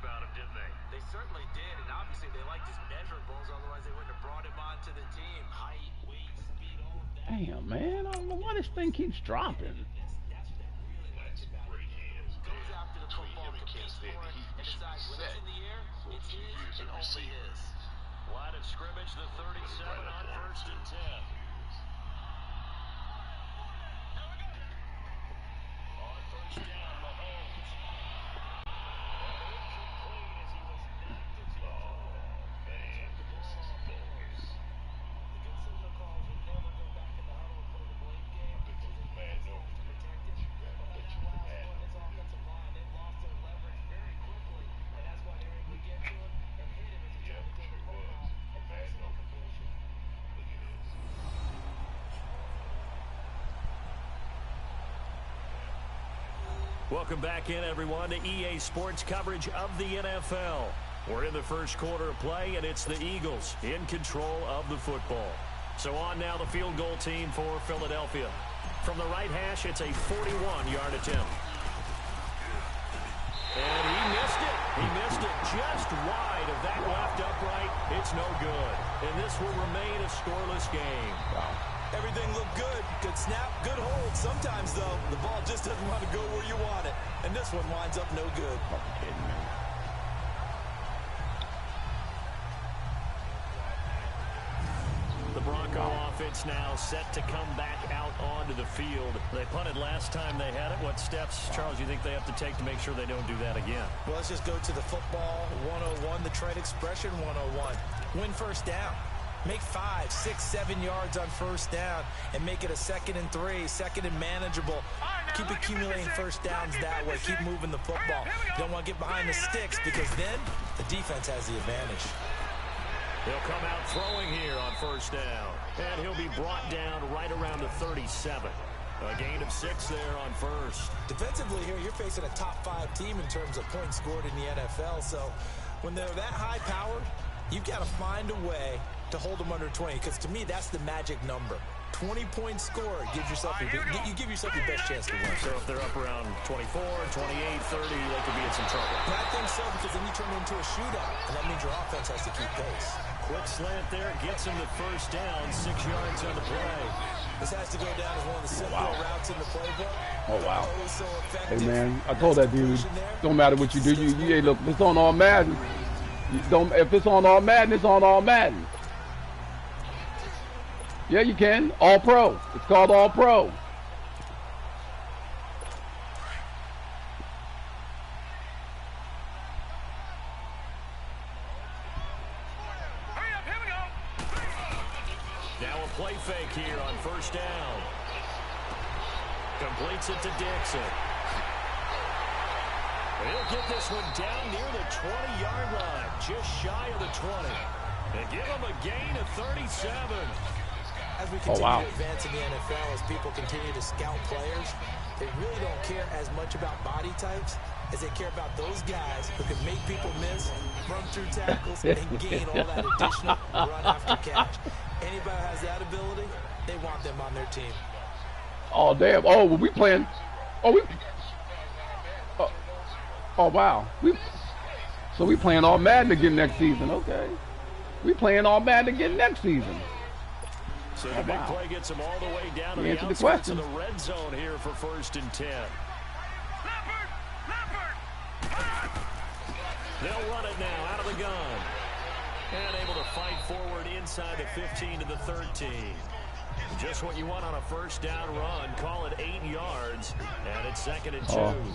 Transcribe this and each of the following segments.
about him, didn't they? They certainly did, and obviously they like his measurables, otherwise they wouldn't have brought him onto the team. Height, weight, speed, all of that. Damn, man. I don't know why this thing keeps dropping. That's what they really liked about him. Goes after the football, competes for it, and decides when it's in the air, it's his and only his. Line of scrimmage, the 37 on 1st and 10. On 1st down, Mahomes. Incomplete as he was knocked into the man, this is bogus. The good signal calls would never go back in the huddle and play the blame game. I bet you were mad, no. Protected. But on that last one, his offensive line, they lost their leverage very quickly, and that's why they were able to get to him and hit him as he tried to take the football and pass it on completion. Look at this. Welcome back in, everyone, to EA Sports coverage of the NFL. We're in the first quarter of play, and it's the Eagles in control of the football. So on now the field goal team for Philadelphia. From the right hash, it's a 41-yard attempt. And he missed it. He missed it just wide of that left upright. It's no good. And this will remain a scoreless game. Wow. Everything looked good. Good snap, good hold. Sometimes, though, the ball just doesn't want to go where you want it. And this one winds up no good. Fucking kidding me. The Bronco offense now set to come back out onto the field. They punted last time they had it. What steps, Charles, you think they have to take to make sure they don't do that again? Well, let's just go to the football 101, the trade expression 101. Win first down. Make 5, 6, 7 yards on first down and make it a 2nd and 3, 2nd and manageable. Keep accumulating first downs that way. Keep moving the football. You don't want to get behind the sticks because then the defense has the advantage. He'll come out throwing here on first down. And he'll be brought down right around the 37. A gain of 6 there on first. Defensively here, you're facing a top 5 team in terms of points scored in the NFL. So when they're that high-powered, you've got to find a way to hold them under 20, because to me, that's the magic number. 20-point score gives yourself you give yourself your best chance to win. So if they're up around 24, 28, 30, they could be in some trouble. And I think so, because then you turn it into a shootout, and that means your offense has to keep pace. Quick slant there, gets him the first down, 6 yards on the play. This has to go down as one of the simpler routes in the playbook. Oh, wow. So Hey, man, I told that dude, don't matter what you do. Hey, look, if it's on all Madden. If it's on all Madden, it's on all Madden. Yeah, you can. All Pro. It's called All Pro. Now a play fake here on first down. Completes it to Dixon. He'll get this one down near the 20-yard line, just shy of the 20. And give him a gain of 37. As we continue to advance in the NFL, as people continue to scout players, they really don't care as much about body types as they care about those guys who can make people miss, run through tackles, and gain all that additional run after catch. Anybody who has that ability, they want them on their team. Oh, damn. Oh, well, we playing. Oh, we. Oh, wow. So we playing all Madden again next season. Okay. We playing all Madden again next season. So the big play gets them all the way down to the outskirts of the red zone here for 1st and 10. They'll run it now out of the gun. And able to fight forward inside the 15 to the 13. Just what you want on a first down run. Call it 8 yards. And it's 2nd and 2.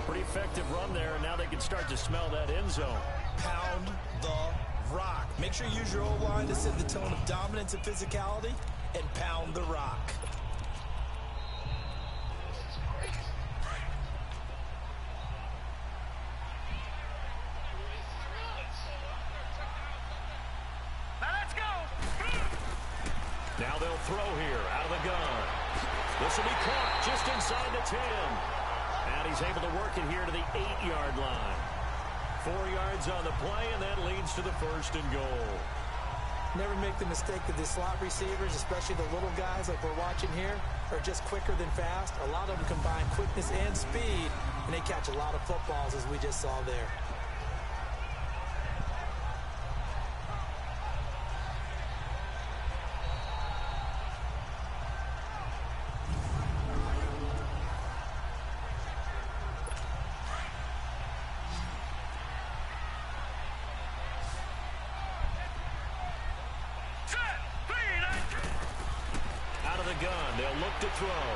Pretty effective run there, and now they can start to smell that end zone. Pound the rock. Make sure you use your O-line to set the tone of dominance and physicality, and pound the rock. Now they'll throw here out of the gun. This will be caught just inside the 10. And he's able to work it here to the 8-yard line. 4 yards on the play, and that leads to the 1st and goal. Never make the mistake that the slot receivers, especially the little guys like we're watching here, are just quicker than fast. A lot of them combine quickness and speed, and they catch a lot of footballs, as we just saw there. the gun. They'll look to throw.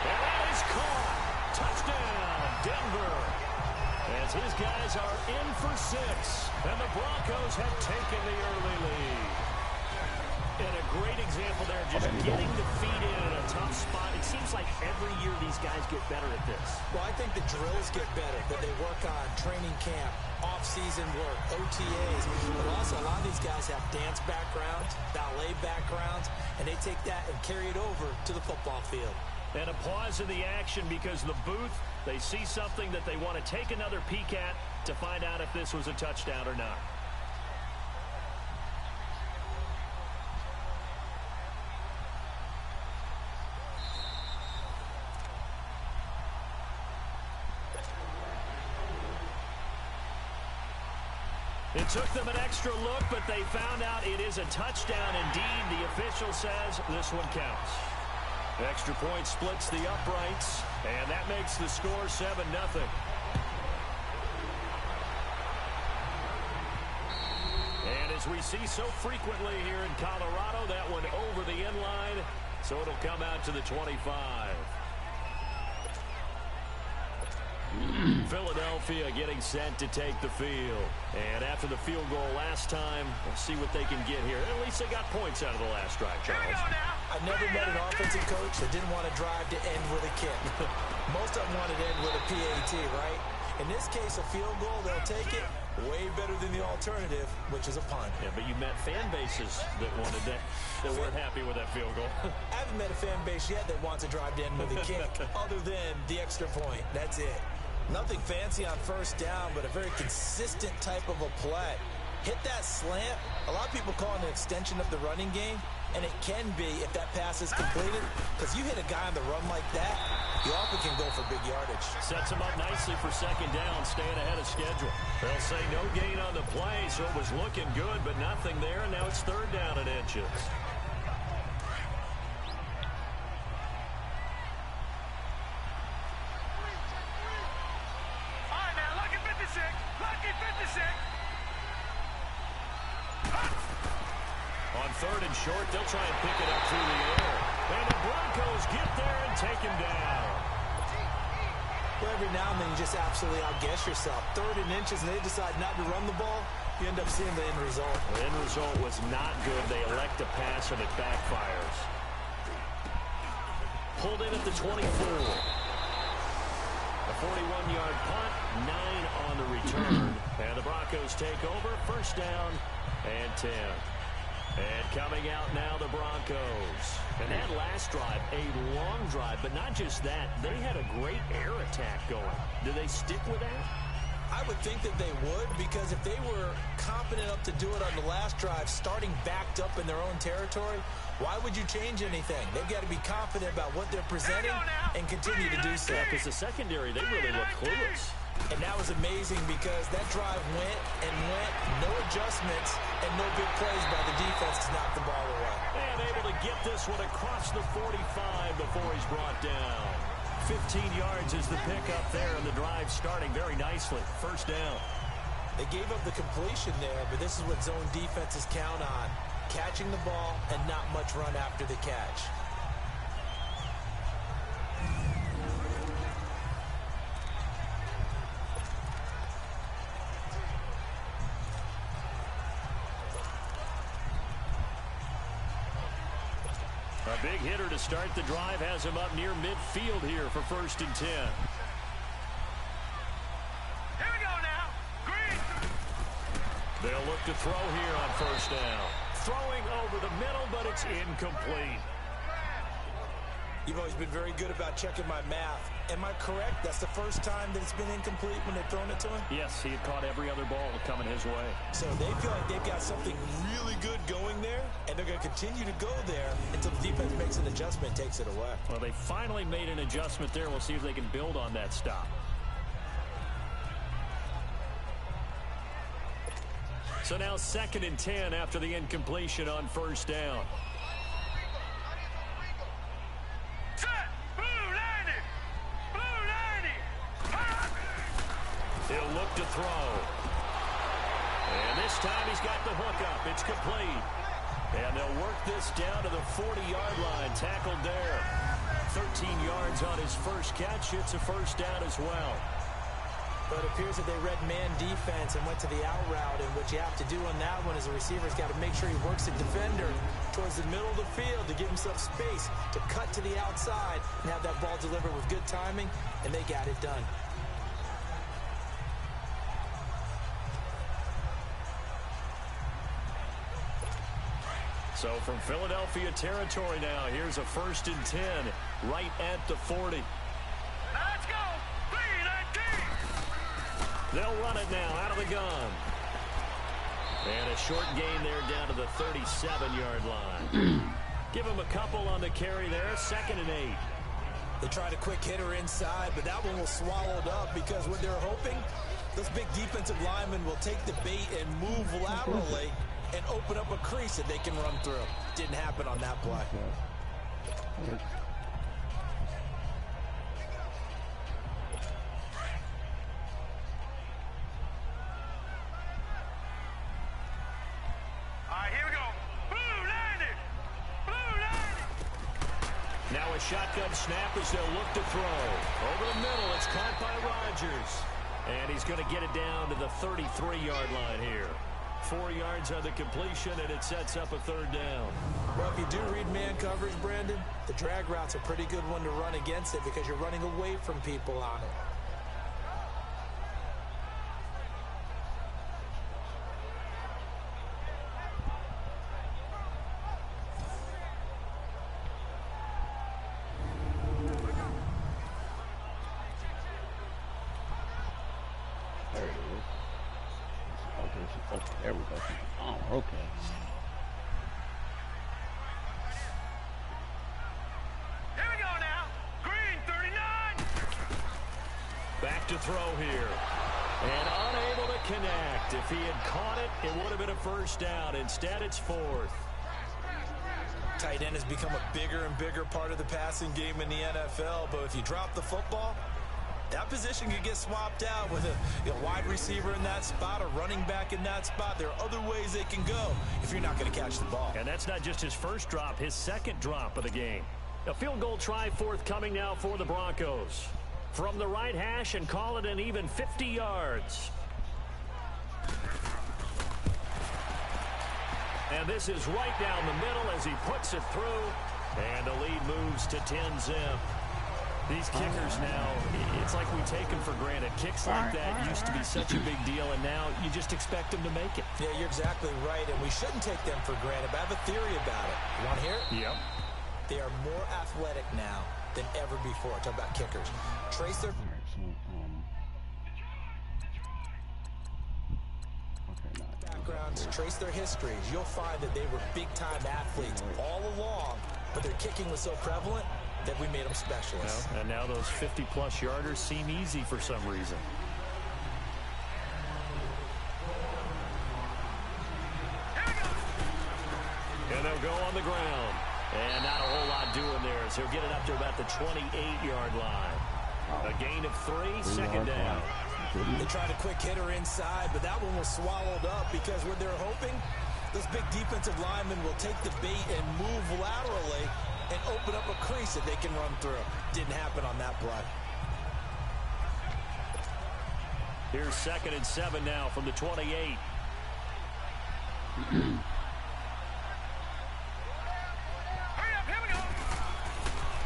And that is caught. Touchdown, Denver. As his guys are in for 6. And the Broncos have taken the early lead. And a great example there, just getting the feet in a tough spot. It seems like every year these guys get better at this. Well, I think the drills get better, that they work on training camp, off-season work, OTAs. But also, a lot of these guys have dance backgrounds, ballet backgrounds, and they take that and carry it over to the football field. And a pause in the action because the booth, they see something that they want to take another peek at to find out if this was a touchdown or not. It took them an extra look, but they found out it is a touchdown indeed. The official says this one counts. Extra point splits the uprights, and that makes the score 7-0. And as we see so frequently here in Colorado, that one over the end line, so it'll come out to the 25. Philadelphia getting set to take the field. And after the field goal last time, we'll see what they can get here. At least they got points out of the last drive, Charles. I've never met an offensive coach that didn't want to drive to end with a kick. Most of them wanted to end with a PAT, right? In this case, a field goal, they'll take it. Way better than the alternative, which is a punt. Yeah, but you met fan bases that wanted that weren't happy with that field goal. I haven't met a fan base yet that wants to drive to end with a kick, other than the extra point. That's it. Nothing fancy on first down, but a very consistent type of a play. Hit that slant. A lot of people call it an extension of the running game, and it can be if that pass is completed, because you hit a guy on the run like that, you often can go for big yardage. Sets him up nicely for second down, staying ahead of schedule. They'll say no gain on the play, so it was looking good, but nothing there, and now it's third down and inches. On third and short, they'll try and pick it up through the air. And the Broncos get there and take him down. Well, every now and then you just absolutely outguess yourself. Third and inches, and they decide not to run the ball. You end up seeing the end result. The end result was not good. They elect to pass, and it backfires. Pulled in at the 24. A 41-yard punt, 9 on the return. And the Broncos take over, first down and 10. And coming out now, the Broncos. And that last drive, a long drive, but not just that. They had a great air attack going. Do they stick with that? I would think that they would, because if they were confident enough to do it on the last drive, starting backed up in their own territory, why would you change anything? They've got to be confident about what they're presenting and continue to do so. Yeah, because the secondary, they really look clueless. And that was amazing because that drive went and went, no adjustments, and no big plays by the defense to knock the ball away. And able to get this one across the 45 before he's brought down. 15 yards is the pickup there, and the drive starting very nicely. First down. They gave up the completion there, but this is what zone defenses count on. Catching the ball and not much run after the catch. A big hitter to start the drive has him up near midfield here for first and 10. Here we go now. Green. They'll look to throw here on first down. Throwing over the middle, but it's incomplete. You've always been very good about checking my math. Am I correct? That's the first time that it's been incomplete when they've thrown it to him? Yes, he had caught every other ball coming his way. So they feel like they've got something really good going there, and they're going to continue to go there until the defense makes an adjustment and takes it away. Well, they finally made an adjustment there. We'll see if they can build on that stop. So now second and 10 after the incompletion on first down. He'll look to throw. And this time he's got the hook up. It's complete. And they'll work this down to the 40-yard line. Tackled there. 13 yards on his first catch. It's a first down as well. But it appears that they read man defense and went to the out route. And what you have to do on that one is the receiver's got to make sure he works the defender towards the middle of the field to give himself space to cut to the outside and have that ball delivered with good timing, and they got it done. So from Philadelphia territory now, here's a 1st and 10 right at the 40. Let's go! They'll run it now out of the gun. And a short gain there down to the 37-yard line. Give him a couple on the carry there. 2nd and 8. They tried a quick hitter inside, but that one was swallowed up because what they're hoping, those big defensive linemen will take the bait and move laterally and open up a crease that they can run through. Didn't happen on that play. Now a shotgun snap as they'll look to throw. Over the middle, it's caught by Rodgers. And he's going to get it down to the 33-yard line here. 4 yards on the completion, and it sets up a 3rd down. Well, if you do read man coverage, Brandon, the drag route's a pretty good one to run against it because you're running away from people on it. There we go. Oh, okay. Here we go now. Green, 39. Back to throw here. And unable to connect. If he had caught it, it would have been a 1st down. Instead, it's 4th. Tight end has become a bigger and bigger part of the passing game in the NFL, but if you drop the football, that position could get swapped out with a wide receiver in that spot, a running back in that spot. There are other ways they can go if you're not going to catch the ball. And that's not just his first drop, his 2nd drop of the game. A field goal try forthcoming now for the Broncos. From the right hash and call it an even 50 yards. And this is right down the middle as he puts it through. And the lead moves to 10-zip. These kickers now, it's like we take them for granted. Kicks like that used to be such a big deal, and now you just expect them to make it. Yeah, you're exactly right, and we shouldn't take them for granted, but I have a theory about it. You want to hear it? Yep. They are more athletic now than ever before. Talk about kickers. Trace their... backgrounds, trace their histories. You'll find that they were big-time athletes all along, but their kicking was so prevalent that we made them specialists. And now those 50-plus yarders seem easy for some reason. And they'll go on the ground. And not a whole lot doing there as he'll get it up to about the 28-yard line. A gain of 3, 2nd down. They tried a quick hitter inside, but that one was swallowed up because what they're hoping, those big defensive linemen will take the bait and move laterally and open up a crease that they can run through. Didn't happen on that play. Here's 2nd and 7 now from the 28.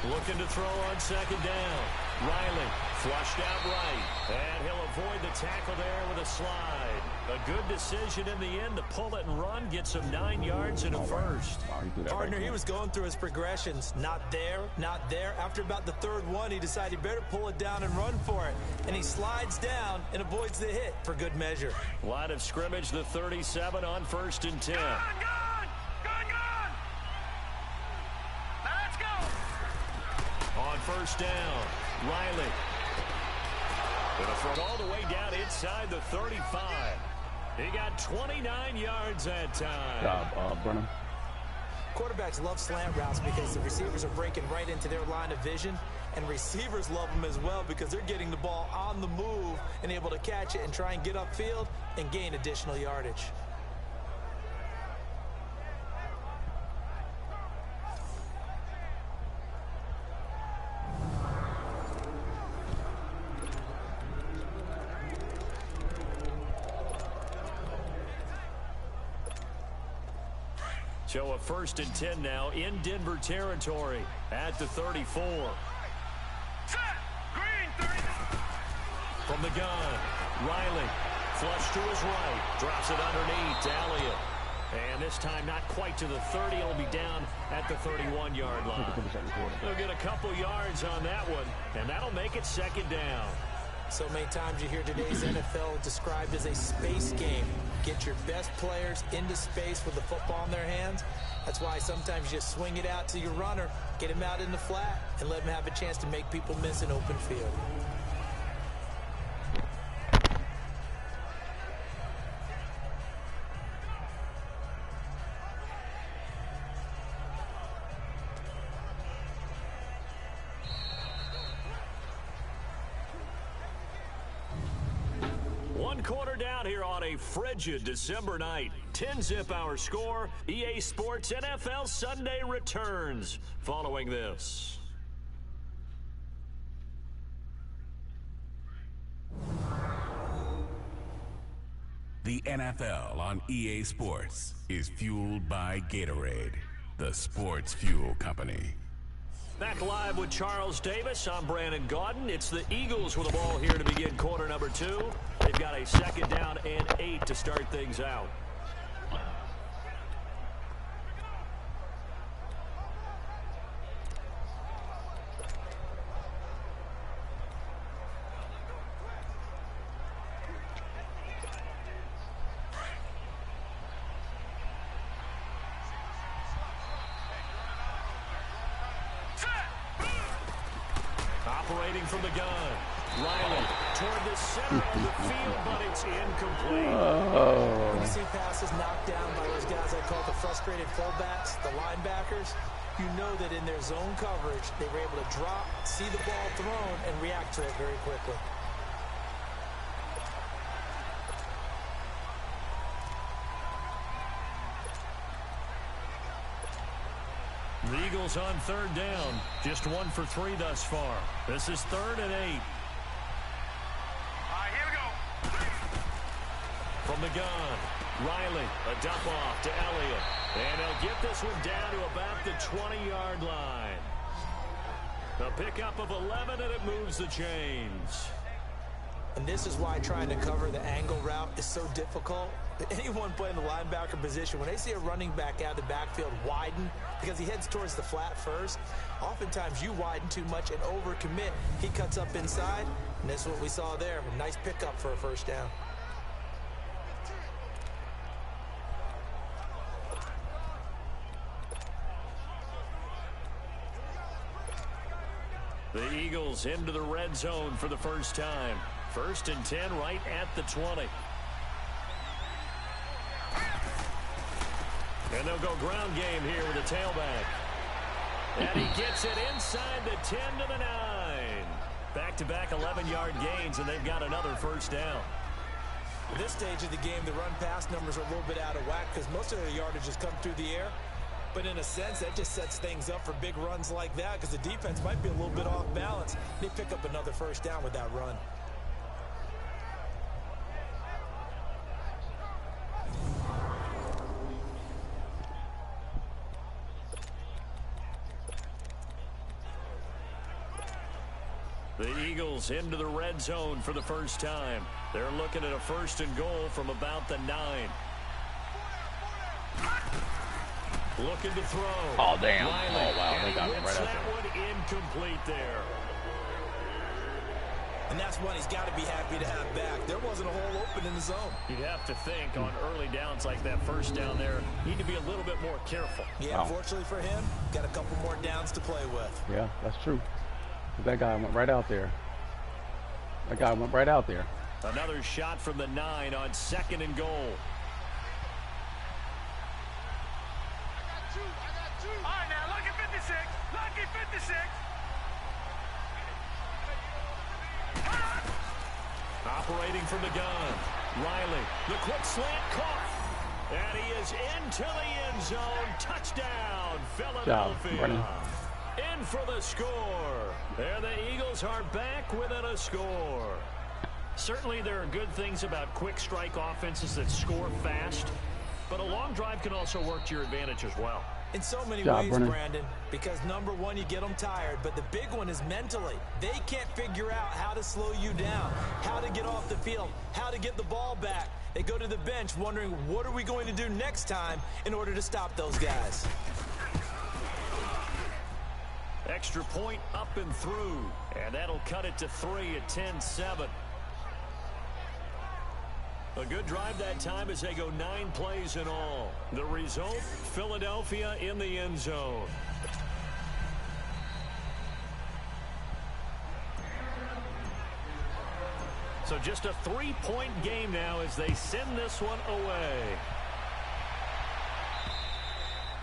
Looking to throw on 2nd down. Riley flushed out right. And he'll avoid the tackle there with a slide. A good decision in the end to pull it and run. Gets him 9 yards and a 1st. Partner, he was going through his progressions. Not there, not there. After about the 3rd one, he decided he better pull it down and run for it. And he slides down and avoids the hit for good measure. Line of scrimmage, the 37 on 1st and 10. Gone! Let's go! On 1st down, Riley. Gonna throw all the way down inside the 35. He got 29 yards that time. Good job, Brennan. Quarterbacks love slant routes because the receivers are breaking right into their line of vision, and receivers love them as well because they're getting the ball on the move and able to catch it and try and get upfield and gain additional yardage. So a 1st and 10 now in Denver territory at the 34. From the gun, Riley, flush to his right, drops it underneath to Elliott. And this time not quite to the 30, it'll be down at the 31-yard line. They'll get a couple yards on that one, and that'll make it 2nd down. So many times you hear today's NFL described as a space game. Get your best players into space with the football in their hands. That's why sometimes you just swing it out to your runner, get him out in the flat, and let him have a chance to make people miss an open field. One quarter down here on a frigid December night. 10-zip our score. EA Sports NFL Sunday returns following this. The NFL on EA Sports is fueled by Gatorade, the sports fuel company. Back live with Charles Davis. I'm Brandon Gaudin. It's the Eagles with the ball here to begin quarter number 2. They've got a 2nd down and 8 to start things out. Operating from the gun, Riley toward the center of the field, but it's incomplete. When you see passes knocked down by those guys I call the frustrated fullbacks, the linebackers, you know that in their zone coverage, they were able to drop, see the ball thrown, and react to it very quickly. The Eagles on 3rd down. Just 1 for 3 thus far. This is 3rd and 8. All right, here we go. From the gun, Riley, a dump off to Elliott. And he'll get this one down to about the 20-yard line. A pickup of 11, and it moves the chains. And this is why trying to cover the angle route is so difficult. Anyone playing the linebacker position, when they see a running back out of the backfield widen, because he heads towards the flat first, oftentimes you widen too much and overcommit. He cuts up inside, and that's what we saw there. A nice pickup for a 1st down. The Eagles into the red zone for the first time. 1st and 10 right at the 20. And they'll go ground game here with a tailback. And he gets it inside the 10 to the 9. Back-to-back 11-yard gains, and they've got another 1st down. At this stage of the game, the run-pass numbers are a little bit out of whack because most of their yardage has come through the air. But in a sense, that just sets things up for big runs like that because the defense might be a little bit off balance. They pick up another 1st down with that run. The Eagles into the red zone for the first time. They're looking at a 1st and goal from about the 9. Looking to throw. Oh, damn. Riley, Oh, wow. They got it right out that there. one incomplete there. And that's one he's got to be happy to have back. There wasn't a hole open in the zone. You'd have to think on early downs like that 1st down there, need to be a little bit more careful. Yeah, Wow. Unfortunately for him, got a couple more downs to play with. Yeah, that's true. That guy went right out there. That guy went right out there. Another shot from the 9 on 2nd and goal. I got two. All right, now, lucky 56. Lucky 56. Operating from the gun. Riley, the quick slant caught. And he is into the end zone. Touchdown, Philadelphia. In for the score. And the Eagles are back within a score. Certainly there are good things about quick strike offenses that score fast. But a long drive can also work to your advantage as well. In so many Job, ways, Brennan. Brandon, because number one, you get them tired, but the big one is mentally. They can't figure out how to slow you down, how to get off the field, how to get the ball back. They go to the bench wondering, what are we going to do next time in order to stop those guys? Extra point up and through, and that'll cut it to 3 at 10-7. A good drive that time as they go 9 plays in all. The result, Philadelphia in the end zone. So just a 3-point game now as they send this one away.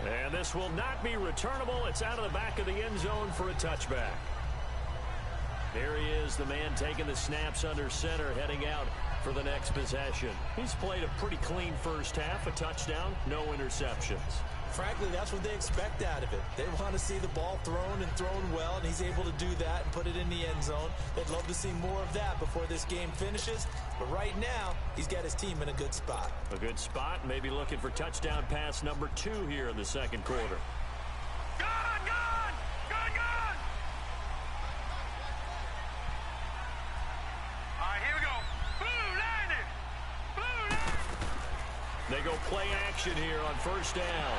And this will not be returnable. It's out of the back of the end zone for a touchback. There he is, the man taking the snaps under center, heading out for the next possession. He's played a pretty clean first half, a touchdown, no interceptions. Frankly, that's what they expect out of it. They want to see the ball thrown and thrown well, and he's able to do that and put it in the end zone. They'd love to see more of that before this game finishes, but right now, he's got his team in a good spot. A good spot, maybe looking for touchdown pass number 2 here in the second quarter. They go play action here on first down.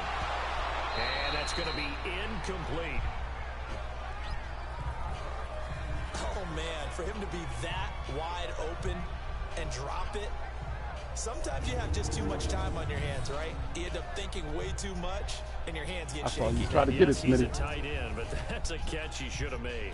And that's going to be incomplete. Oh, man, for him to be that wide open and drop it, sometimes you have just too much time on your hands, right? You end up thinking way too much, and your hands get shaky. You try to get it, He's a Smitty. tight end, but that's a catch he should have made.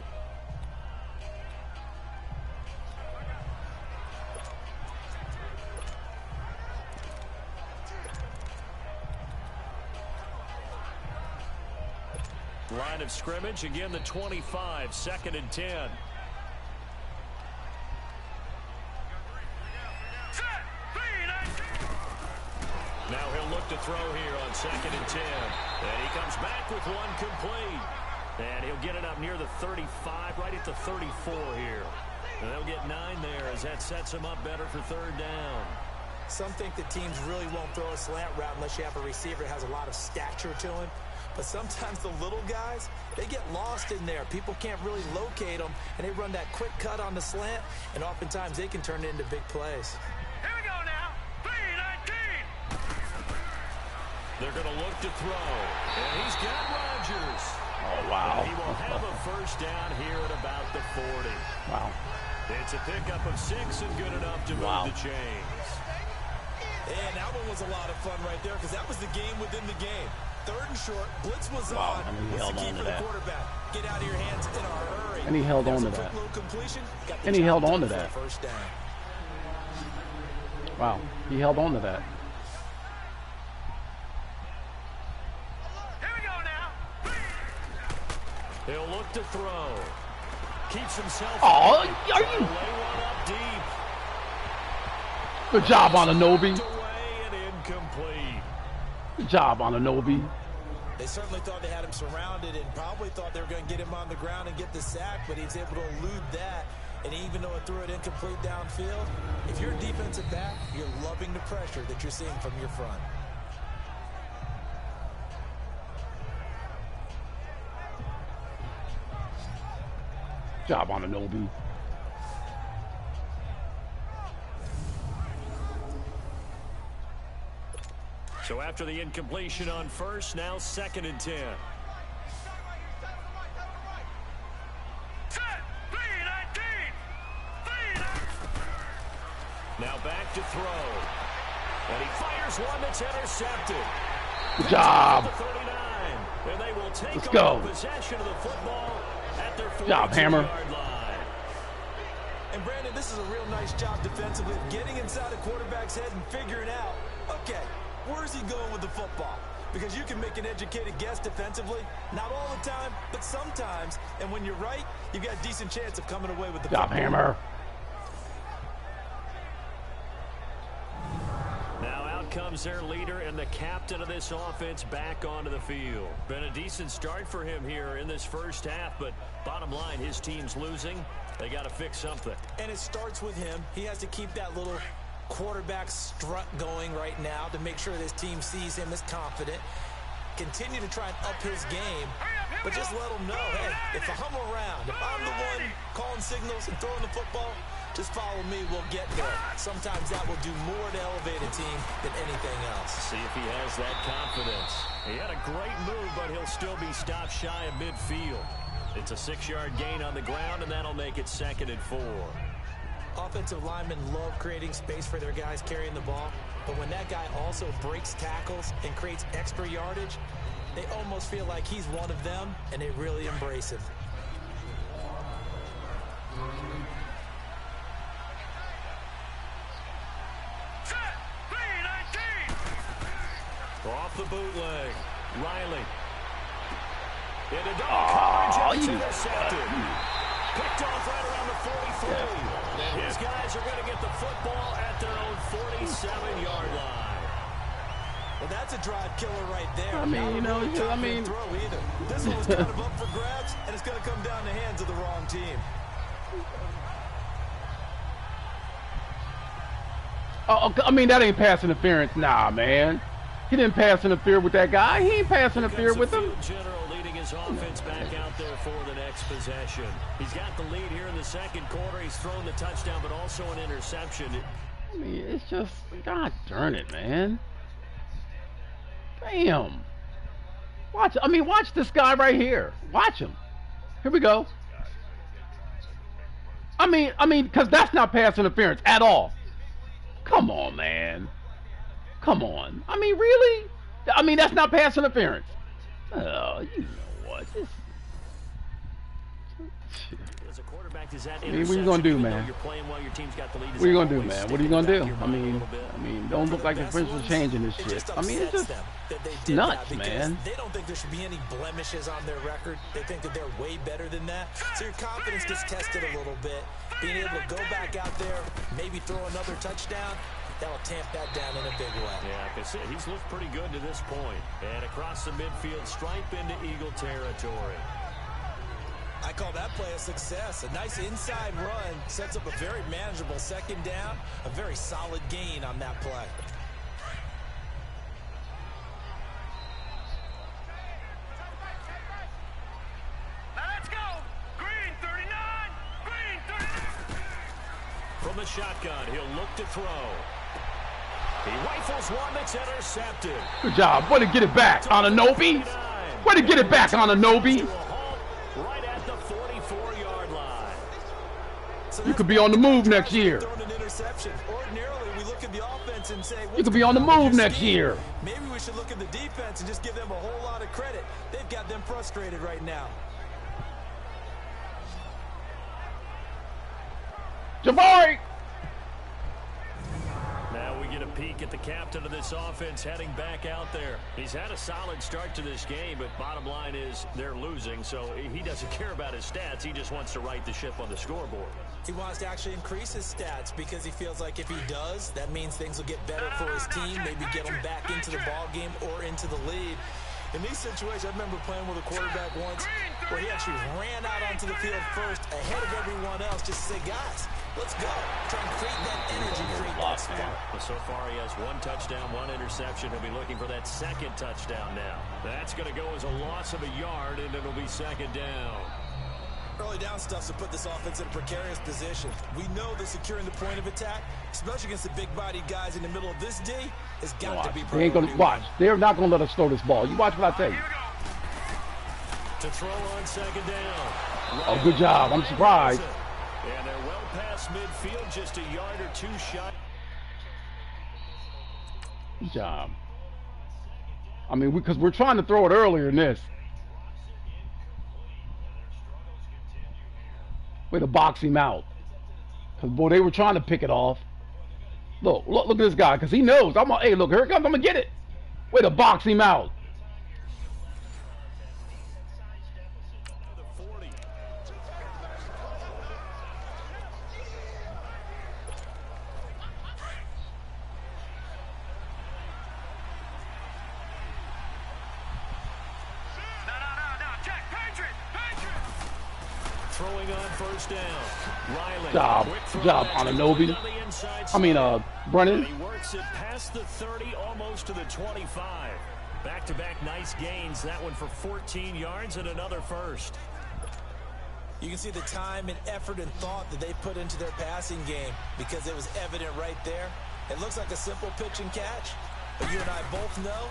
Line of scrimmage, again the 25, 2nd and 10. Now he'll look to throw here on 2nd and 10. And he comes back with one complete. And he'll get it up near the 35, right at the 34 here. And they'll get 9 there as that sets him up better for 3rd down. Some think that teams really won't throw a slant route unless you have a receiver that has a lot of stature to him. But sometimes the little guys, they get lost in there. People can't really locate them, and they run that quick cut on the slant, and oftentimes they can turn it into big plays. Here we go now. 3-19. They're going to look to throw. And he's got Rodgers. Oh, wow. And he will have a first down here at about the 40. Wow. It's a pickup of 6 and good enough to move the chains. And that one was a lot of fun right there because that was the game within the game. 3rd and short, blitz was on. And he What's held the key on to for the that. quarterback? Get out of your hands in a hurry. And he held on to There's a that. quick little completion, got the And he job held on done to for that. the first down. Wow. He held on to that. Here we go now. He'll look to throw. Keeps himself. Oh, are Lay you? one up deep. Good job, Anunoby. Away and incomplete. Good job, Anunoby. They certainly thought they had him surrounded and probably thought they were going to get him on the ground and get the sack, but he was able to elude that. And even though it threw it incomplete downfield, if you're a defensive back, you're loving the pressure that you're seeing from your front. Good job, Anunoby. So after the incompletion on first, now 2nd and 10. Set. 3-19. Now back to throw. And he fires one that's intercepted. Good job. The 39. And they will take Let's over go. possession of the football at their 42-yard Job, Hammer. line. And Brandon, this is a real nice job defensively of getting inside a quarterback's head and figuring out, okay, where's he going with the football? Because you can make an educated guess defensively, not all the time, but sometimes. And when you're right, you've got a decent chance of coming away with the Good job, football. Hammer. Now out comes their leader and the captain of this offense back onto the field. Been a decent start for him here in this first half, but bottom line, his team's losing. They got to fix something. And it starts with him. He has to keep that little quarterback strut going right now to make sure this team sees him as confident. Continue to try and up his game, but just let him know, hey, if I'm around, if I'm the one calling signals and throwing the football, just follow me, we'll get there. Sometimes that will do more to elevate a team than anything else. See if he has that confidence. He had a great move, but he'll still be stopped shy of midfield. It's a 6-yard gain on the ground, and that'll make it 2nd and 4. Offensive linemen love creating space for their guys carrying the ball, but when that guy also breaks tackles and creates extra yardage, they almost feel like he's one of them, and they really embrace him. Off the bootleg, Riley. Into double coverage, and it's intercepted. Picked off right around the 43. His guys are going to get the football at their own 47-yard line. Well, that's a drive killer right there. I mean, you know, I mean, throw either. This one was kind of up for grabs, and it's going to come down the hands of the wrong team. oh, I mean, that ain't pass interference. Nah, man. He didn't pass interfere with that guy. He ain't pass interfere with him. General leading his offense back out there for the next possession. He's got the lead here in the 2nd quarter. He's thrown the touchdown, but also an interception. I mean, it's just, God darn it, man. Damn. Watch, I mean, watch this guy right here. Watch him. Here we go. I mean, because that's not pass interference at all. Come on, man. Come on. I mean, really? I mean, that's not pass interference. Oh, you know what? As a quarterback, is that I mean, what are you going to do, man? You're playing while your team's got the lead. What are you going to do, man? What are you going to do? I mean, don't look like the French was changing this shit. I mean, it's just nuts, man. They don't think there should be any blemishes on their record. They think that they're way better than that. So your confidence gets tested a little bit. Being able to go back out there, maybe throw another touchdown, that'll tamp that down in a big way. Yeah, like I said, he's looked pretty good to this point. And across the midfield, stripe into Eagle territory. I call that play a success. A nice inside run sets up a very manageable 2nd down, a very solid gain on that play. Let's go! Green 39! Green 39! From the shotgun, he'll look to throw. He rifles one that's intercepted. Good job. Way to get it back, Anunoby. Way to get it back, Anunoby. Right at the 44-yard line. So You could be on the move next year. Thrown an interception. Ordinarily, we look at the offense and say, You could be on the move next year. Maybe we should look at the defense and just give them a whole lot of credit. They've got them frustrated right now. Jabari. Now we get a peek at the captain of this offense heading back out there. He's had a solid start to this game, but bottom line is they're losing, so he doesn't care about his stats. He just wants to right the ship on the scoreboard. He wants to actually increase his stats because he feels like if he does, that means things will get better for his team, maybe get him back into the ball game or into the lead. In these situations, I remember playing with a quarterback once where he actually ran out onto the field first ahead of everyone else just to say, guys, let's go. Try and create that energy, create that spark. Well, so far he has 1 touchdown, 1 interception. He'll be looking for that 2nd touchdown now. That's going to go as a loss of a yard, and it'll be 2nd down. Early down stuff's to put this offense in a precarious position. We know that securing the point of attack, especially against the big-bodied guys in the middle of this D, has got to be They ain't gonna watch. They're not gonna let us throw this ball. You watch what I tell you. To throw on 2nd down. Oh, good job. I'm surprised. And they're well past midfield, just a yard or 2 shy. Good job. I mean, because we're trying to throw it earlier than this. Way to box him out. Because, boy, they were trying to pick it off. Look at this guy, because he knows. Hey, look, here it comes. I'm going to get it. Way to box him out. throwing on first down. Riley. Job Anunoby. Brennan. And he works it past the 30, almost to the 25. Back-to-back nice gains. That one for 14 yards and another first. You can see the time and effort and thought that they put into their passing game because it was evident right there. It looks like a simple pitch and catch, but you and I both know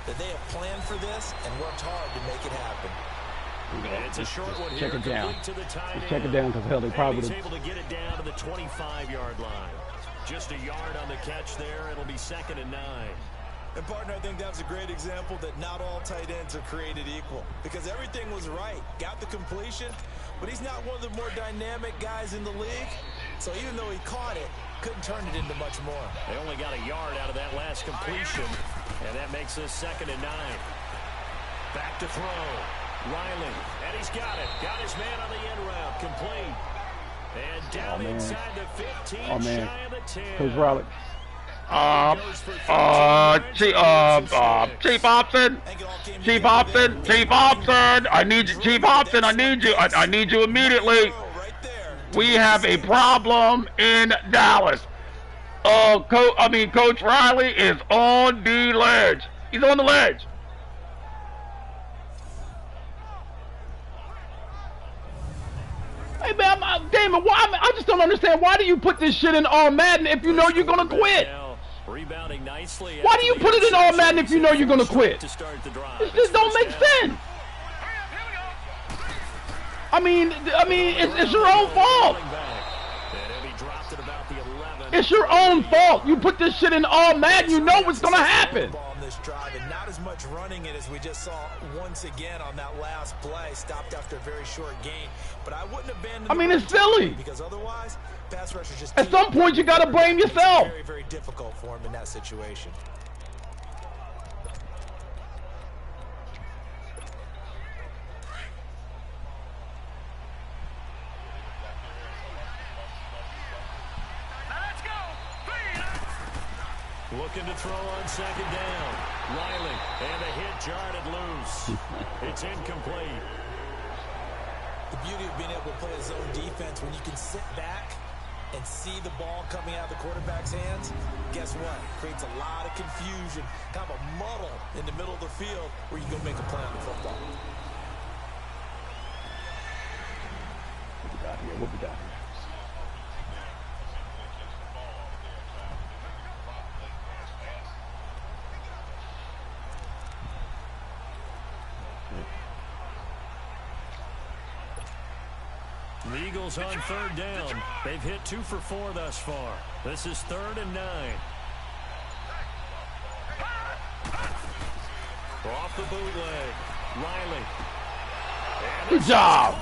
that they have planned for this and worked hard to make it happen. And it's a short one here. Check it down. To the tight end. Check it down because hell, they probably He's would have. able to get it down to the 25-yard line. Just a yard on the catch there. It'll be 2nd and 9. And, partner, I think that was a great example that not all tight ends are created equal because everything was right. Got the completion, but he's not one of the more dynamic guys in the league. So even though he caught it, couldn't turn it into much more. They only got a yard out of that last completion, and that makes this 2nd and 9. Back to throw. Riley, and he's got it. Got his man on the end route, complete. And down inside the 15, shy of the 10. Coach Riley. Chief Hobson. I need you, Chief Hobson. I need you immediately. We have a problem in Dallas. Coach Riley is on the ledge. He's on the ledge. Hey man, Damon, I just don't understand. Why do you put this shit in All Madden if you know you're gonna quit? Rebounding nicely. Why do you put it in All Madden if you know you're gonna quit? This just don't make sense. I mean, it's your own fault. It's your own fault. You put this shit in All Madden, you know what's gonna happen. And not as much running it as we just saw once again on that last play. Stopped after a very short gain. But I wouldn't abandon it's silly. Because otherwise, pass rushers just at some point you gotta blame yourself. Very, very difficult for him in that situation. Looking to throw on 2nd down. Riley, and a hit jarred it loose. It's incomplete. The beauty of being able to play a zone defense when you can sit back and see the ball coming out of the quarterback's hands, guess what? Creates a lot of confusion, kind of a muddle in the middle of the field where you go make a play on the football. What we got here? The Eagles on 3rd down. They've hit 2 for 4 thus far. This is 3rd and 9. Off the bootleg. Riley. Good job,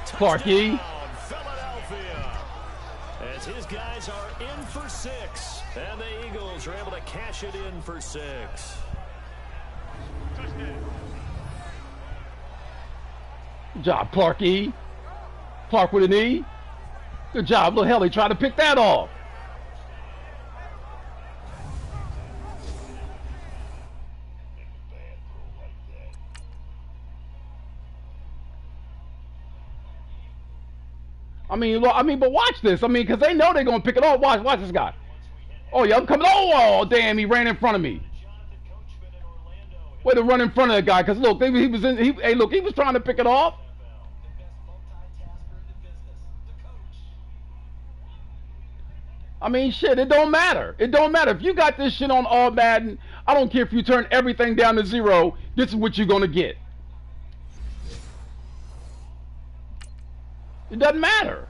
Clarkie. Philadelphia. As his guys are in for 6. And the Eagles are able to cash it in for 6. Good job, Clarkie. Clark with an E. Good job. Look, hell, he tried to pick that off. But watch this. Because they know they're going to pick it off. Watch this guy. Oh, yeah, I'm coming. Oh, damn, he ran in front of me. Way to run in front of that guy. Because, look, he was trying to pick it off. Shit, it don't matter. It don't matter. If you got this shit on All Madden, I don't care if you turn everything down to 0, this is what you're going to get. It doesn't matter.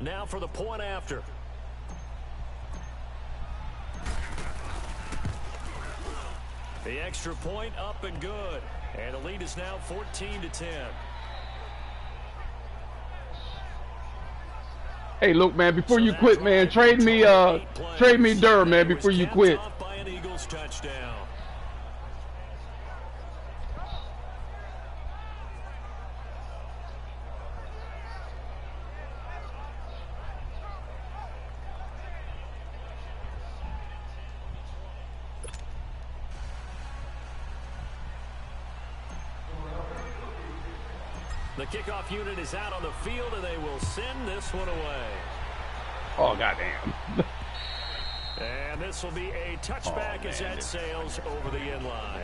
Now for the point after. The extra point up and good. And the lead is now 14-10. Hey, look, man, before you quit, man, trade me Durham, man, before you quit. By an Eagles touchdown. The kickoff unit is out on the field, and they will send this one away. Oh, goddamn. And this will be a touchback as that sails over the end line.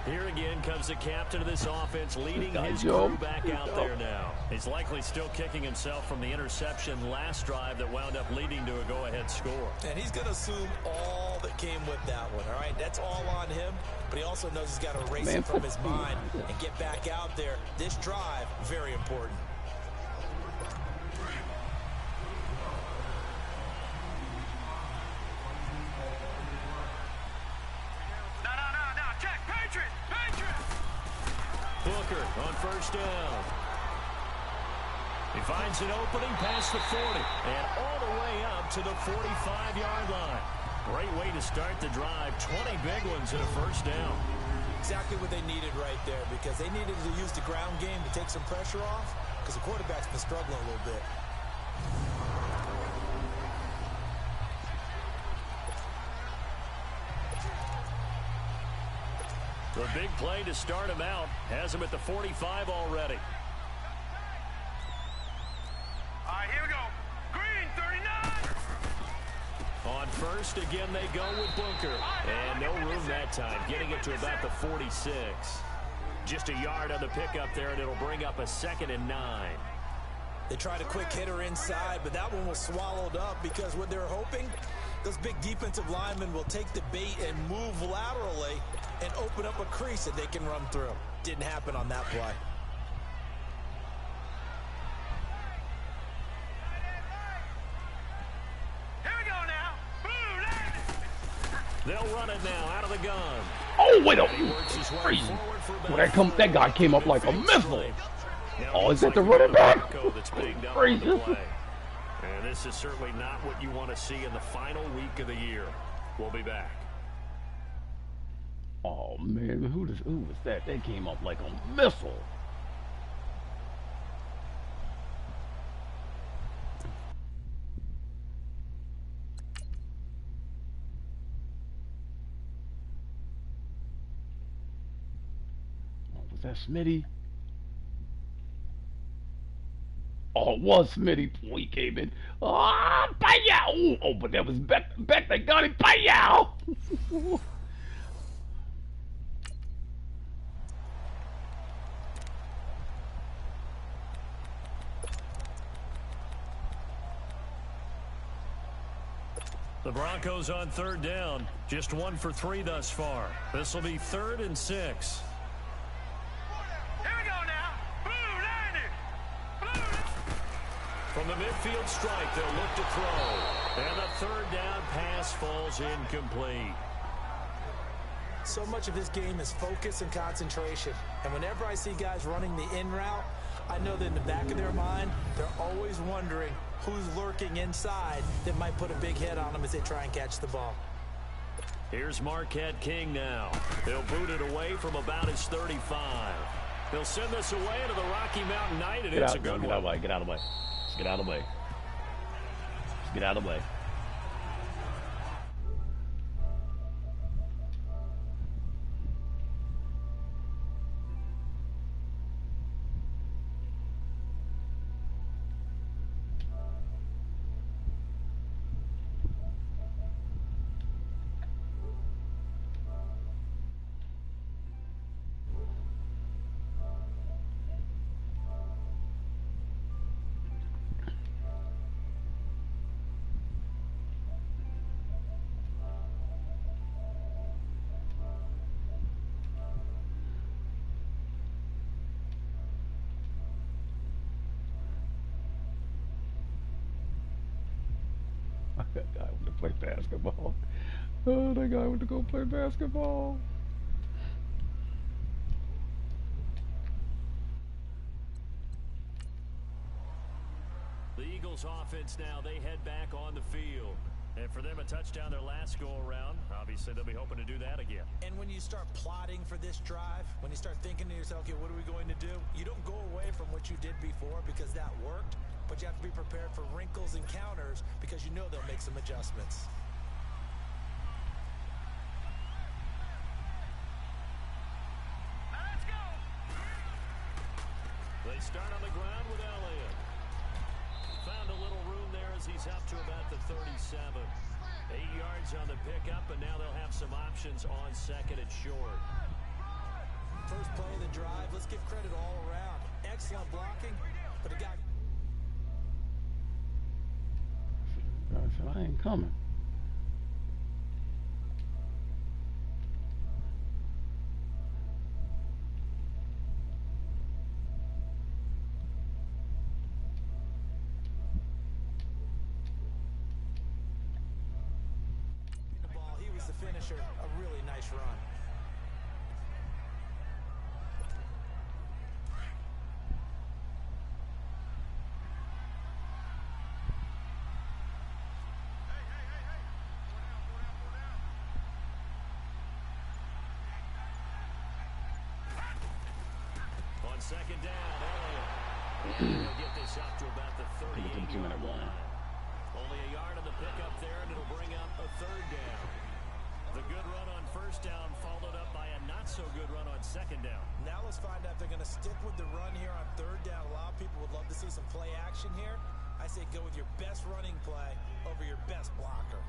Here again comes the captain of this offense, leading his crew back out there now. He's likely still kicking himself from the interception last drive that wound up leading to a go-ahead score. And he's going to assume all that came with that one, all right? That's all on him, but he also knows he's got to erase it from his mind and get back out there. This drive, very important. Booker on first down. He finds an opening past the 40 and all the way up to the 45-yard line. Great way to start the drive. 20 big ones and a first down. Exactly what they needed right there, because they needed to use the ground game to take some pressure off, because the quarterback's been struggling a little bit. The big play to start him out has him at the 45 already. All right, here we go. Green, 39. On first, again, they go with Booker. And no room that time, getting it to about the 46. Just a yard on the pickup there, and it'll bring up a 2nd and 9. They tried a quick hitter inside, but that one was swallowed up because what they're hoping, those big defensive linemen will take the bait and move laterally and open up a crease that they can run through. Didn't happen on that play. Here we go now. Boom, They'll run it now out of the gun. Oh, wait a He works his way crazy. forward for Well, about that guy came up like a 40 missile. straight. Now Oh, it's is that the like running back? Bronco that's being done on Crazy. the play. And this is certainly not what you want to see in the final week of the year. We'll be back. Oh, man, who was that? That came up like a missile. Oh, was that Smitty? Oh, it was Smitty. Boy, he came in. Ah, Payow! Oh, but that was Beck. They got him. Payow! The Broncos on 3rd down. Just 1 for 3 thus far. This will be 3rd and 6. Here we go now. Boom, 90. Boom. From the midfield strike, they'll look to throw. And the 3rd down pass falls incomplete. So much of this game is focus and concentration. And whenever I see guys running the in route, I know that in the back of their mind, they're always wondering who's lurking inside that might put a big hit on them as they try and catch the ball. Here's Marquette King now. He'll boot it away from about his 35. He'll send this away into the Rocky Mountain Night, and it's a good one. Get out of the way. Get out of the way. Just get out of the way. Just get out of the way. That guy went to play basketball. Oh, that guy went to go play basketball. The Eagles offense now, they head back on the field. And for them, a touchdown their last go-around. Obviously, they'll be hoping to do that again. And when you start plotting for this drive, when you start thinking to yourself, okay, what are we going to do? You don't go away from what you did before because that worked, but you have to be prepared for wrinkles and counters because you know they'll make some adjustments. Now let's go. start on the ground with Elliott. Found a little room there as he's up to about the 37. 8 yards on the pickup, and now they'll have some options on second and short. First play of the drive, let's give credit all around. Excellent blocking, but it got... I said, I ain't coming. The ball, he was the finisher. A really nice run. On second down, Elliott. And he'll get this up to about the 38-yard line. Only a yard on the pickup there, and it'll bring up a third down. The good run on first down followed up by a not-so-good run on second down. Now let's find out if they're going to stick with the run here on third down. A lot of people would love to see some play action here. I say go with your best running play over your best blocker.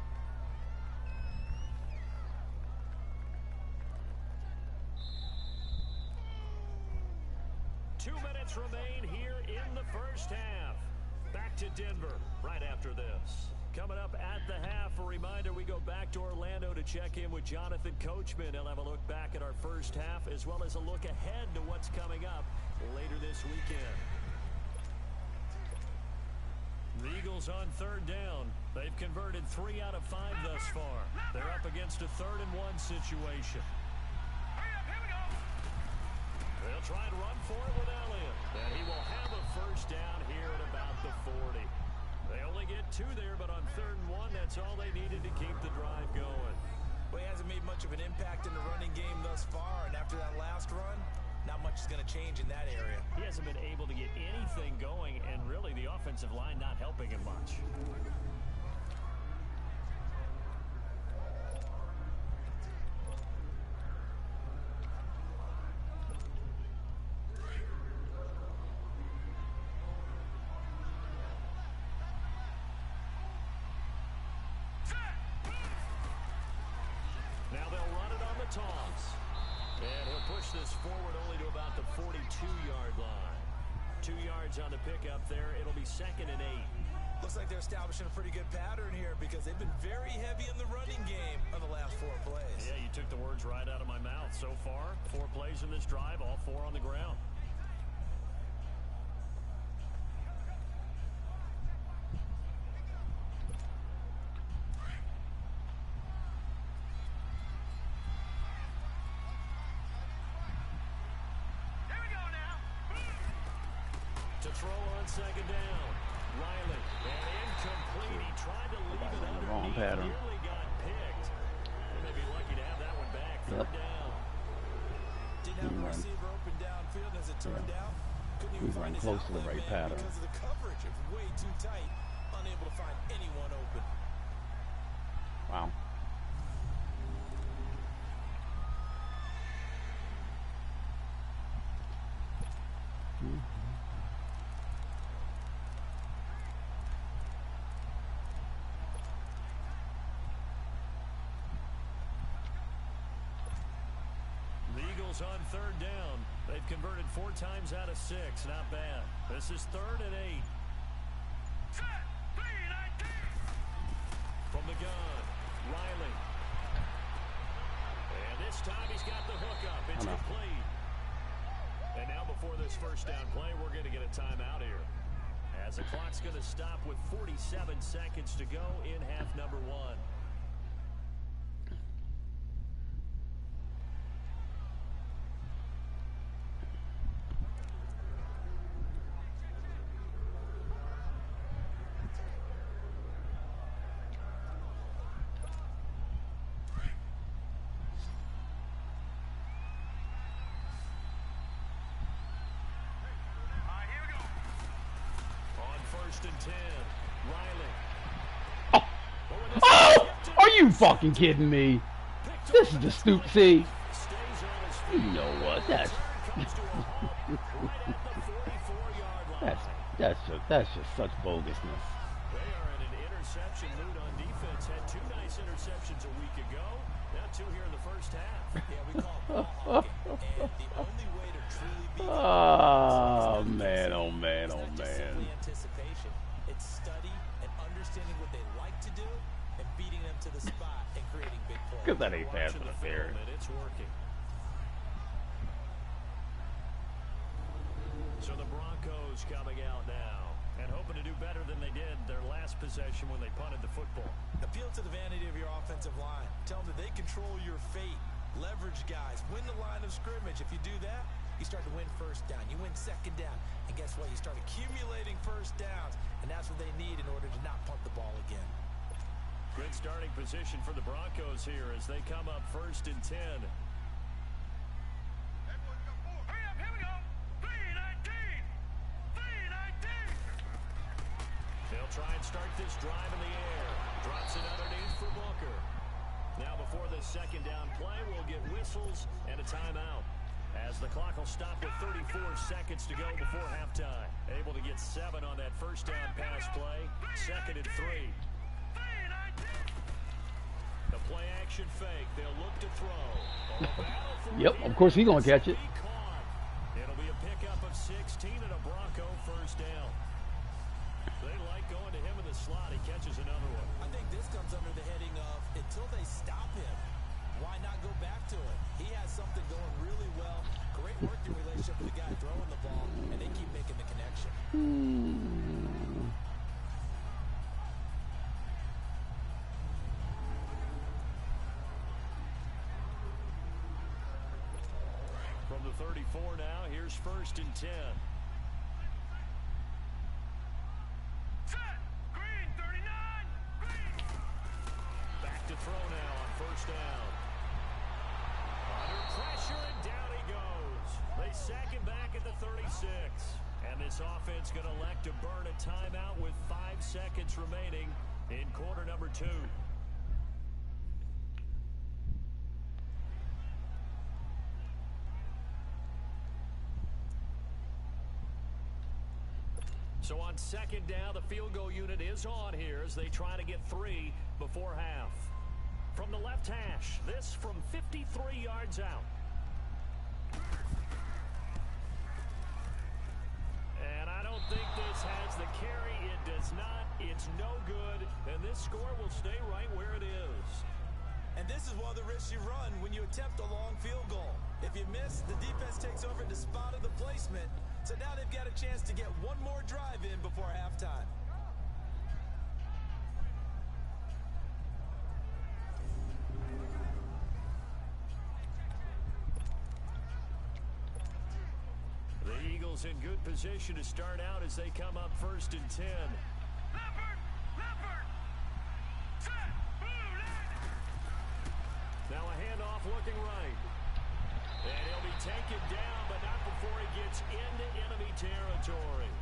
Two minutes remain here in the first half. Back to Denver right after this. Coming up at the half, a reminder, we go back to Orlando to check in with Jonathan Coachman. He'll have a look back at our first half as well as a look ahead to what's coming up later this weekend. The Eagles on third down. They've converted 3 out of 5 thus far. They're up against a 3rd-and-1 situation. They'll try and run for it with Elliott. And he will have a first down here at about the 40. They only get 2 there, but on 3rd and 1, that's all they needed to keep the drive going. Well, he hasn't made much of an impact in the running game thus far, and after that last run, not much is going to change in that area. He hasn't been able to get anything going, and really the offensive line not helping him much. Now they'll run it on the toss. And he'll push this forward only to about the 42-yard line. 2 yards on the pickup there. It'll be 2nd and 8. Looks like they're establishing a pretty good pattern here because they've been very heavy in the running game on the last 4 plays. Yeah, you took the words right out of my mouth. So far, 4 plays in this drive, all 4 on the ground. To throw on second down. Riley, and incomplete. He tried to leave it underneath. Wrong pattern. Nearly got picked. They may be lucky to have that one back. Yep. 3rd down. Didn't have a receiver open downfield as it turned out. Couldn't even He's find running his close to the outlet right man pattern. because of the coverage. It's way too tight. Unable to find anyone open. Wow. The Eagles on 3rd down. They've converted 4 times out of 6. Not bad. This is 3rd and 8. From the gun, Riley. And this time he's got the hook up. It's complete. And now before this first down play, we're going to get a timeout here. As the clock's going to stop with 47 seconds to go in half number 1. First and 10. Riley. Oh! Are you fucking kidding me? This is the stupid. See? You know what? That's. That's just such bogusness. They are in an interception mood on defense. Had 2 nice interceptions a week ago. Now 2 here in the first half. Yeah, we call it ball hawking. And the only way to truly beat Oh man, oh man, oh it's not just man. simply anticipation. It's study and understanding what they like to do and beating them to the spot and creating big plays. Because that ain't pass Watching the interference. film, and it's working. So the Broncos coming out now and hoping to do better than they did their last possession when they punted the football. Appeal to the vanity of your offensive line. Tell them that they control your fate. Leverage guys. Win the line of scrimmage. If you do that, you start to win first down. You win second down. And guess what? You start accumulating first downs. And that's what they need in order to not punt the ball again. Good starting position for the Broncos here as they come up 1st and 10. They'll try and start this drive in the air. Drops it underneath for Booker. Now before this second down play, we'll get whistles and a timeout. As the clock will stop with 34 seconds to go before halftime. Able to get 7 on that first down pass play. 2nd and 3. The play action fake. They'll look to throw. Yep, of course he's gonna catch it. It'll be a pickup of 16 and a Bronco first down. They like going to him in the slot. He catches another one. I think this comes under the heading of until they stop him, why not go back to it? He has something going really well. Great working relationship with the guy throwing the ball, and they keep making the connection. From the 34 now, here's 1st and 10. Back to throw now on first down. Under pressure and down he goes. They sack him back at the 36. And this offense going to elect to burn a timeout with 5 seconds remaining in quarter number 2. So on second down, the field goal unit is on here as they try to get 3 before half. From the left hash, this from 53 yards out. And I don't think this has the carry. It does not. It's no good. And this score will stay right where it is. And this is one of the risks you run when you attempt a long field goal. If you miss, the defense takes over and spotted the placement. So now they've got a chance to get one more drive in before halftime. The Eagles in good position to start out as they come up 1st and 10. Now a handoff looking right. And he'll be taken down, but not before he gets into enemy territory.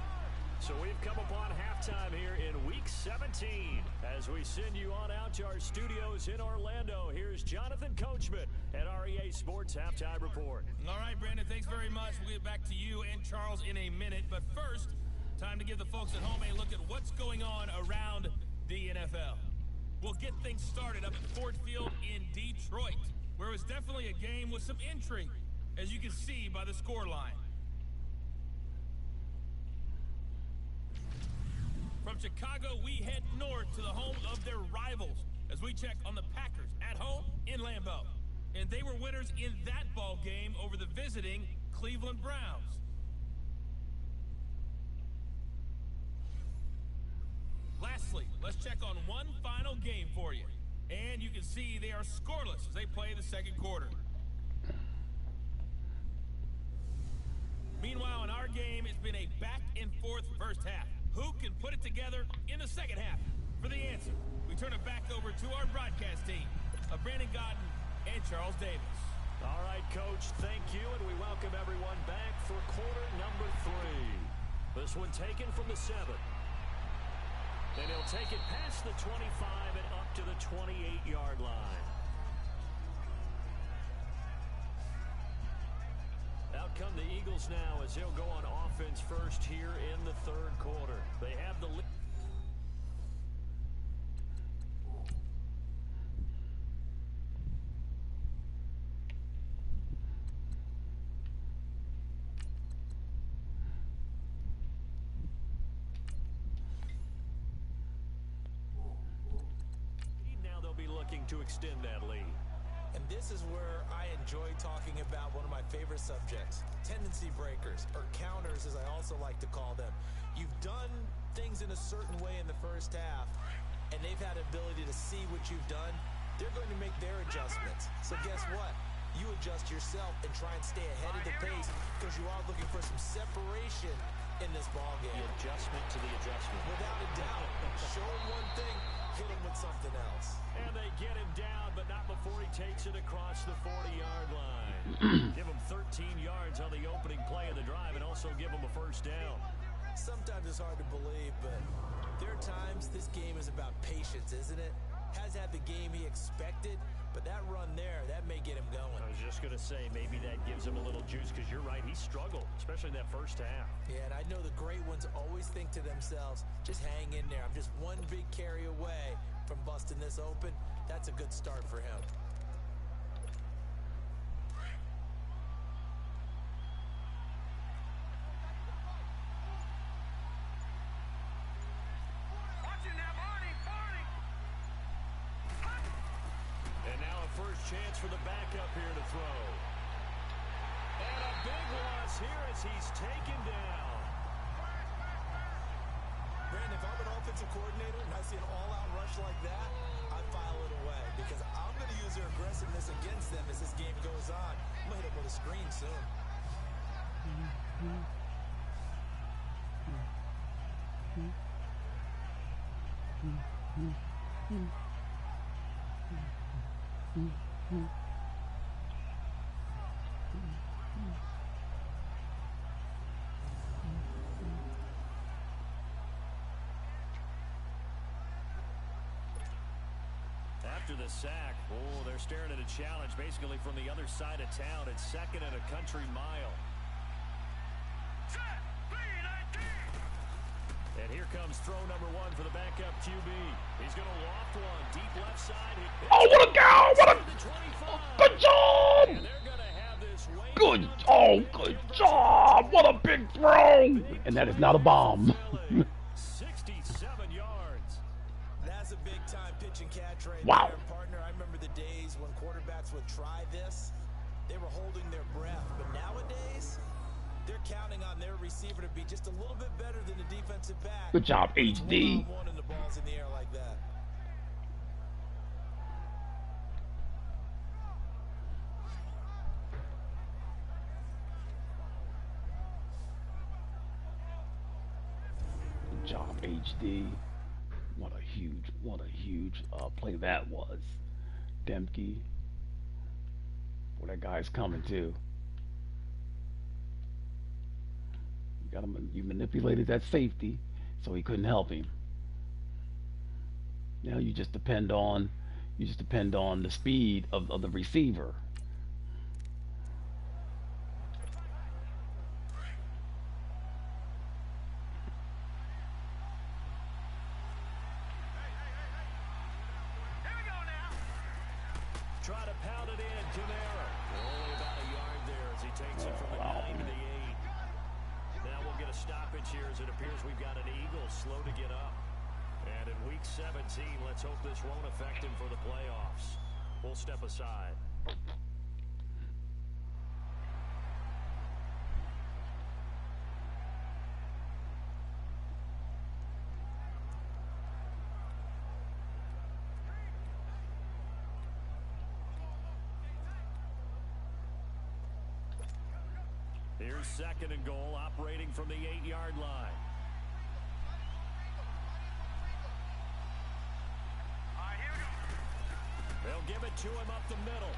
So we've come upon halftime here in Week 17. As we send you on out to our studios in Orlando, here's Jonathan Coachman at REA Sports Halftime Report. All right, Brandon, thanks very much. We'll get back to you and Charles in a minute. But first, time to give the folks at home a look at what's going on around the NFL. We'll get things started up at Ford Field in Detroit, where it was definitely a game with some intrigue, as you can see by the scoreline. From Chicago, we head north to the home of their rivals as we check on the Packers at home in Lambeau. And they were winners in that ball game over the visiting Cleveland Browns. Lastly, let's check on one final game for you. And you can see they are scoreless as they play the second quarter. Meanwhile, in our game, it's been a back-and-forth first half. Who can put it together in the second half? For the answer, we turn it back over to our broadcast team of Brandon Gaudin and Charles Davis. All right, Coach, thank you, and we welcome everyone back for quarter number 3. This one taken from the 7. And he'll take it past the 25 and up to the 28-yard line. Out Out come the Eagles now as they'll go on offense first here in the third quarter. They have the lead. Now they'll be looking to extend that lead. And this is where I enjoy talking about one of my favorite subjects, tendency breakers, or counters as I also like to call them. You've done things in a certain way in the first half, and they've had the ability to see what you've done. They're going to make their adjustments. So guess what? You adjust yourself and try and stay ahead of the pace because you are looking for some separation in this ballgame. The adjustment to the adjustment. Without a doubt. Show him one thing, hit him with something else. And they get him down, but not before he takes it across the 40-yard line. Give him 13 yards on the opening play of the drive and also give him a first down. Sometimes it's hard to believe, but there are times this game is about patience, isn't it? Has had the game he expected, but that run there, that may get him going. I was just going to say, maybe that gives him a little juice because you're right, he struggled, especially in that first half. Yeah, and I know the great ones always think to themselves, just hang in there. I'm just one big carry away from busting this open. That's a good start for him. And now a first chance for the backup here to throw. And a big loss here as he's taken down. Brandon, if I'm an offensive coordinator and I see an all-out rush like that, I file it away because I'm going to use their aggressiveness against them as this game goes on. I'm going to hit them with a screen soon. After the sack, they're staring at a challenge basically from the other side of town. It's second and a country mile. And here comes throw number one for the backup QB. He's going to loft one deep left side. Oh, what a go! What a good job! And they're going to have this Good. Oh, good job! What a big throw! And that is not a bomb. 67 yards. That's a big-time pitch and catch right Wow. there, partner. I remember the days when quarterbacks would try this. They were holding their breath. But nowadays, they're counting on their receiver to be just a little bit better than the defensive back. Good job, It's HD. one-on-one and the ball's in the air like that. Good job, HD. What a huge play that was. Dempke. Well, that guy's coming too. You manipulated that safety so he couldn't help him. Now you just depend on the speed of the receiver. Try to pound it in. Kamara. Only about a yard there as he takes it from the 9 to the 8. Now we'll get a stoppage here as it appears we've got an Eagle slow to get up. And in week 17, let's hope this won't affect him for the playoffs. We'll step aside. Here's second and goal, operating from the 8-yard line. They'll give it to him up the middle.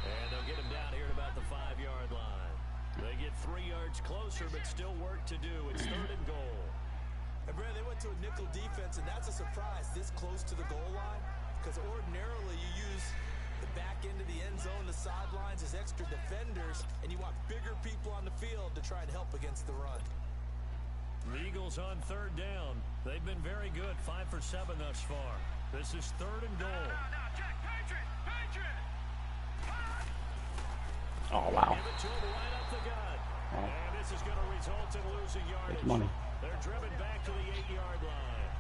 And they'll get him down here at about the 5-yard line. They get 3 yards closer, but still work to do. It's third and goal. And Brad, they went to a nickel defense, and that's a surprise this close to the goal line because ordinarily you use the back end of the end zone to sidelines as extra defenders, and you want bigger people on the field to try and help against the run. The Eagles on third down. They've been very good, 5 for 7 thus far. This is 3rd and goal. Oh, wow. Give it to him right up the gut. Oh. And this is going to result in losing yardage. Take your money. They're driven back to the 8-yard line.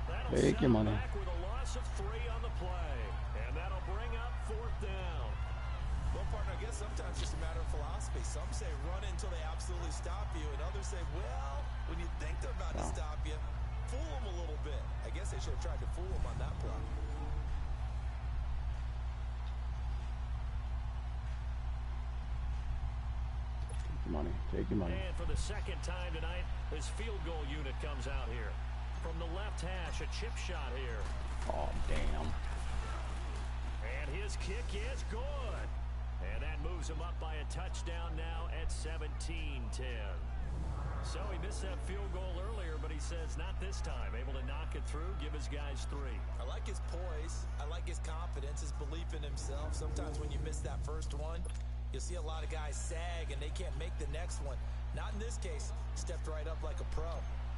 That'll Take set your them money. back with a loss of 3 on the play. And that'll bring up 4th down. Well, partner, I guess sometimes it's just a matter of philosophy. Some say run until they absolutely stop you, and others say, well, when you think they're about to stop you, fool them a little bit. I guess they should have tried to fool them on that play. Take your money. Take your money. And for the second time tonight, his field goal unit comes out here. From the left hash, a chip shot here. Oh, damn. And his kick is good. And that moves him up by a touchdown now at 17-10. So he missed that field goal earlier, but he says not this time. Able to knock it through, give his guys 3. I like his poise. I like his confidence, his belief in himself. Sometimes when you miss that first one, you'll see a lot of guys sag and they can't make the next one. Not in this case. Stepped right up like a pro.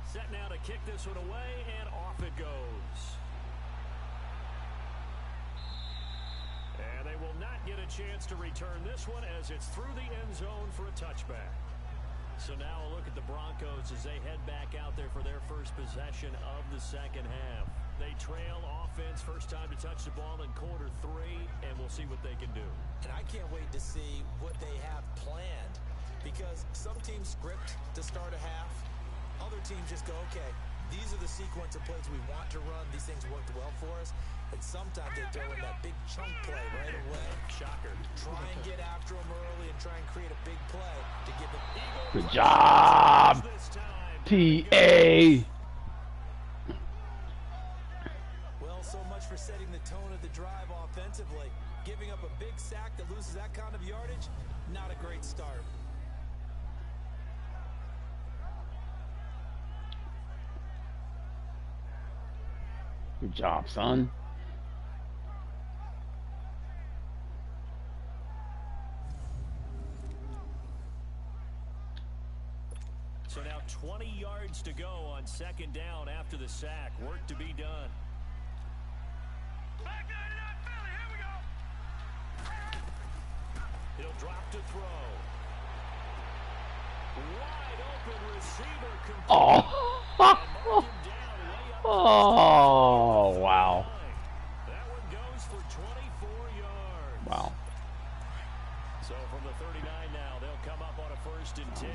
Set now to kick this one away, and off it goes. And they will not get a chance to return this one as it's through the end zone for a touchback. So now a look at the Broncos as they head back out there for their first possession of the second half. They trail offense, first time to touch the ball in quarter 3, and we'll see what they can do. And I can't wait to see what they have planned, because some teams script to start a half. Other teams just go, okay, these are the sequence of plays we want to run. These things worked well for us. And sometimes they throw in that big chunk play right away. Shocker. Try and get after them early and try and create a big play to give them. Good job, T.A. Well, so much for setting the tone of the drive offensively. Giving up a big sack that loses that kind of yardage, not a great start. Good job, son. So now 20 yards to go on second down after the sack. Work to be done. He'll drop to throw. Wide open receiver. Oh. Oh, wow. That one goes for 24 yards. Wow. So from the 39 now, they'll come up on a 1st and 10.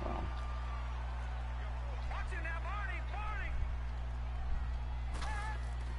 Wow.